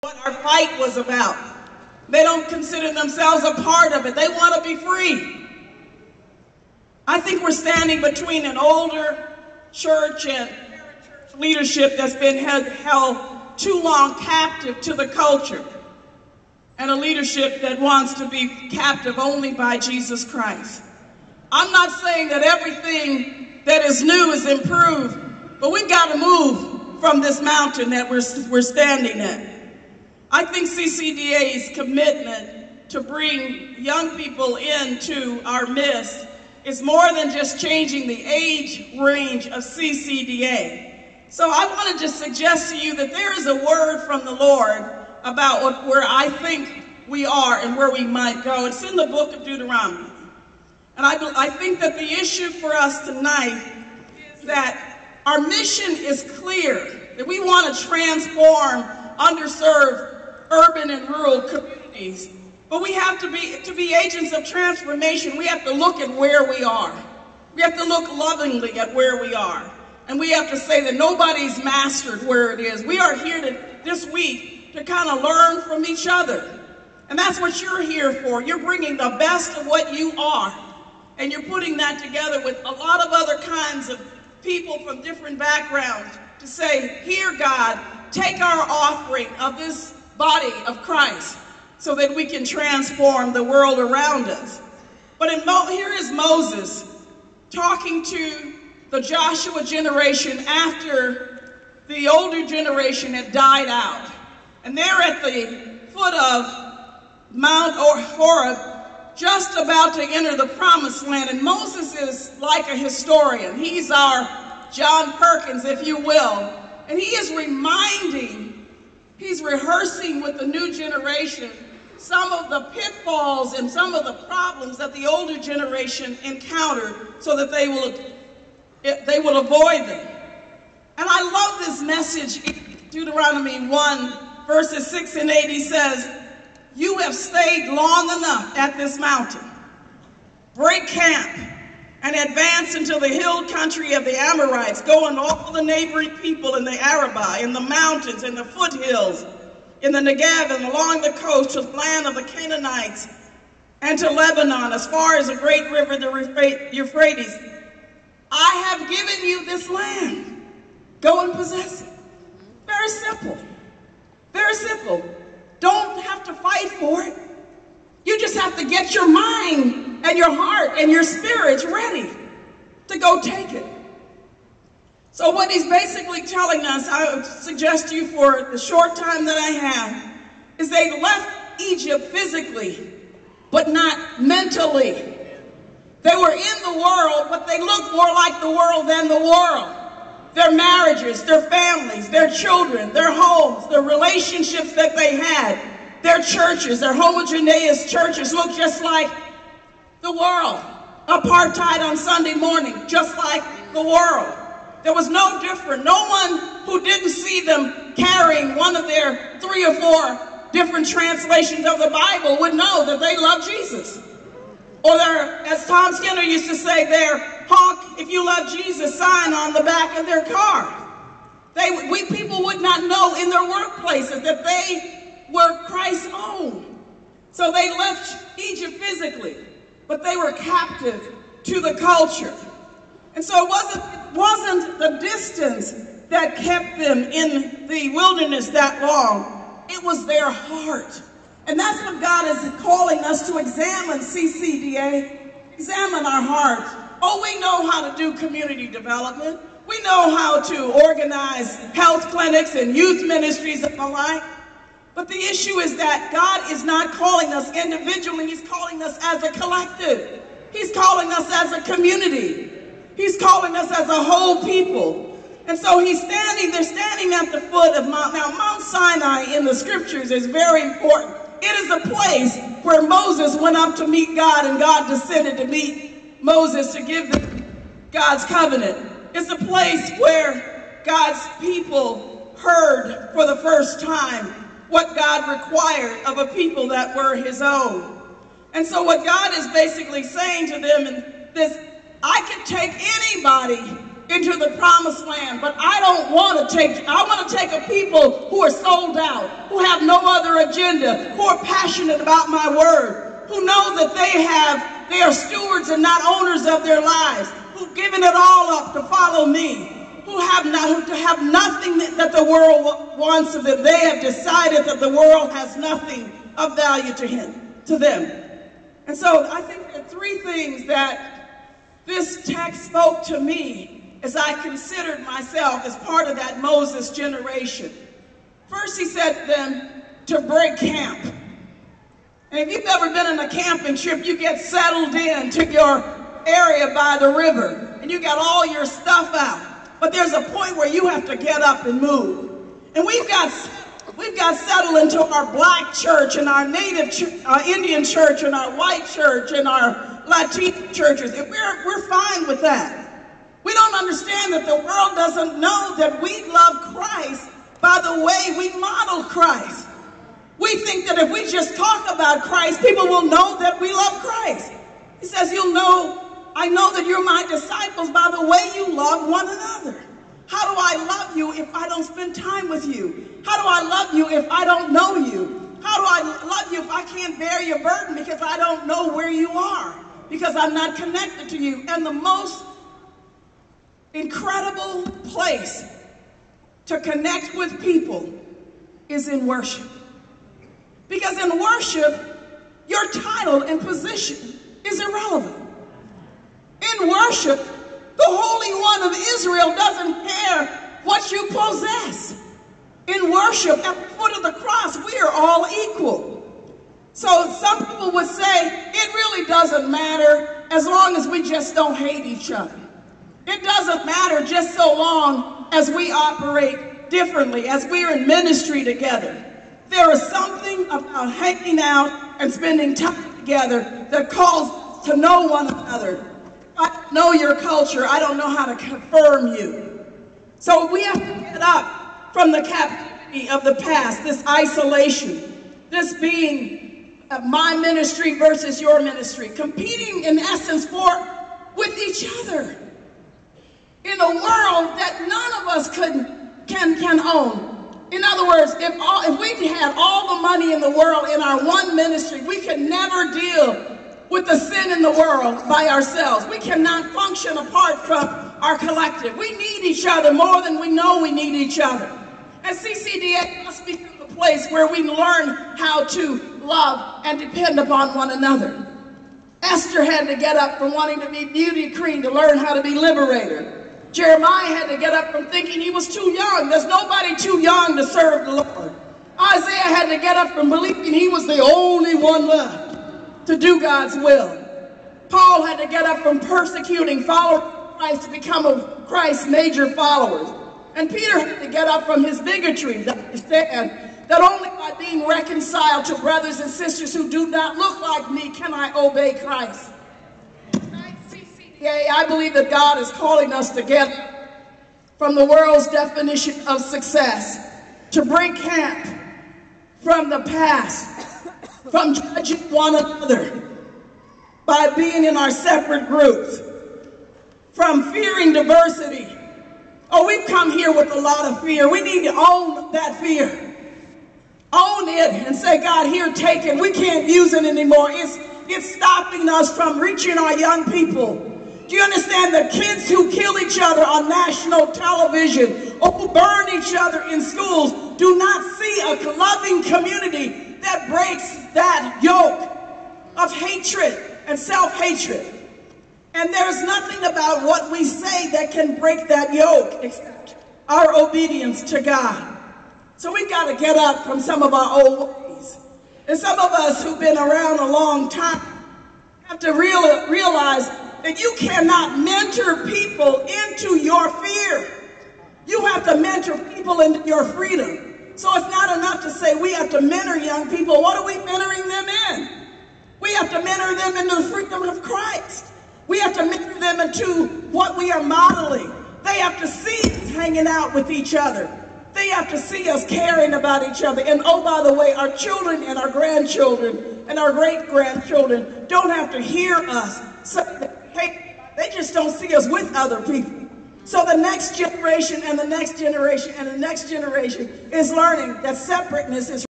what our fight was about. They don't consider themselves a part of it. They want to be free. I think we're standing between an older church and leadership that's been held too long captive to the culture, and a leadership that wants to be captive only by Jesus Christ. I'm not saying that everything that is new is improved, but we've got to move from this mountain that we're standing at. I think CCDA's commitment to bring young people into our midst is more than just changing the age range of CCDA. So I want to just suggest to you that there is a word from the Lord about where I think we are and where we might go. It's in the book of Deuteronomy. And I think that the issue for us tonight is that our mission is clear, that we want to transform underserved urban and rural communities. But we have to be agents of transformation. We have to look at where we are. We have to look lovingly at where we are. And we have to say that nobody's mastered where it is. We are here this week to kind of learn from each other. And that's what you're here for. You're bringing the best of what you are. And you're putting that together with a lot of other kinds of people from different backgrounds to say, here, God, take our offering of this body of Christ so that we can transform the world around us. But here is Moses talking to the Joshua generation after the older generation had died out. And they're at the foot of Mount Horeb, just about to enter the promised land. And Moses is like a historian. He's our John Perkins, if you will. And he is he's rehearsing with the new generation some of the pitfalls and some of the problems that the older generation encountered so that they will avoid them. And I love this message in Deuteronomy 1, verses 6 and 8. He says, you have stayed long enough at this mountain. Break camp and advance into the hill country of the Amorites. Go on all the neighboring people in the Arabah, in the mountains, in the foothills, in the Negev, and along the coast to the land of the Canaanites, and to Lebanon, as far as the great river, the Euphrates. I have given you this land. Go and possess it. Very simple. Very simple. Don't have to fight for it. You just have to get your mind and your heart and your spirits ready to go take it. So what he's basically telling us, I would suggest to you for the short time that I have, is they left Egypt physically, but not mentally. They were in the world, but they looked more like the world than the world. Their marriages, their families, their children, their homes, the relationships that they had, their churches, their homogeneous churches looked just like the world. Apartheid on Sunday morning, just like the world. There was no different. No one who didn't see them carrying one of their 3 or 4 different translations of the Bible would know that they love Jesus. Or their, as Tom Skinner used to say, their honk, if you love Jesus sign on the back of their car. People would not know in their workplaces that they were Christ's own. So they left Egypt physically, but they were captive to the culture. And so it wasn't the distance that kept them in the wilderness that long. It was their heart. And that's what God is calling us to examine, CCDA. Examine our hearts. Oh, we know how to do community development. We know how to organize health clinics and youth ministries and the like. But the issue is that God is not calling us individually. He's calling us as a collective. He's calling us as a community. He's calling us as a whole people. And so they're standing at the foot of Mount Sinai in the scriptures is very important. It is a place where Moses went up to meet God, and God descended to meet Moses to give them God's covenant. It's a place where God's people heard for the first time what God required of a people that were his own. And so what God is basically saying to them in this, I can take anybody into the promised land. But I don't want to I want to take a people who are sold out, who have no other agenda, who are passionate about my word, who know that they are stewards and not owners of their lives, who've given it all up to follow me, who have nothing that the world wants of them. They have decided that the world has nothing of value to them. And so I think there are three things that this text spoke to me as I considered myself as part of that Moses generation. First, he said to them to break camp. And if you've ever been on a camping trip, you get settled in to your area by the river, and you got all your stuff out. But there's a point where you have to get up and move. And we've got settled into our black church and our native Indian church and our white church and our Latino churches. And we're fine with that. We don't understand that the world doesn't know that we love Christ by the way we model Christ. We think that if we just talk about Christ, people will know that we love Christ. He says, I know that you're my disciples by the way you love one another. How do I love you if I don't spend time with you? How do I love you if I don't know you? How do I love you if I can't bear your burden because I don't know where you are? Because I'm not connected to you. And the most incredible place to connect with people is in worship. Because in worship, your title and position is irrelevant. In worship, the Holy One of Israel doesn't care what you possess. In worship, at the foot of the cross, we are all equal. So some people would say, it really doesn't matter as long as we just don't hate each other. It doesn't matter just so long as we operate differently, as we're in ministry together. There is something about hanging out and spending time together that calls us to know one another. I don't know your culture. I don't know how to confirm you. So we have to get up from the captivity of the past, this isolation, this being my ministry versus your ministry, competing in essence with each other in a world that none of us can own. In other words, if we had all the money in the world in our one ministry, we could never deal with the sin in the world by ourselves. We cannot function apart from our collective. We need each other more than we know we need each other. And CCDA must become the place where we learn how to love and depend upon one another. Esther had to get up from wanting to be beauty queen to learn how to be liberator. Jeremiah had to get up from thinking he was too young. There's nobody too young to serve the Lord. Isaiah had to get up from believing he was the only one left to do God's will. Paul had to get up from persecuting followers of Christ to become a Christ's major followers. And Peter had to get up from his bigotry to understand that only by being reconciled to brothers and sisters who do not look like me can I obey Christ. I believe that God is calling us together from the world's definition of success to break camp from the past, from judging one another by being in our separate groups, from fearing diversity. Oh, we've come here with a lot of fear. We need to own that fear. Own it and say, God, here, take it. We can't use it anymore. It's stopping us from reaching our young people. Do you understand that kids who kill each other on national television or who burn each other in schools do not see a loving community that breaks that yoke of hatred and self-hatred? And there's nothing about what we say that can break that yoke except our obedience to God. So we've got to get up from some of our old ways. And some of us who've been around a long time have to realize that you cannot mentor people into your fear. You have to mentor people into your freedom. So it's not enough to say we have to mentor young people. What are we mentoring them in? We have to mentor them into the freedom of Christ. We have to mentor them into what we are modeling. They have to see us hanging out with each other. They have to see us caring about each other. And oh, by the way, our children and our grandchildren and our great-grandchildren don't have to hear us say that, hey, they just don't see us with other people. So the next generation and the next generation and the next generation is learning that separateness is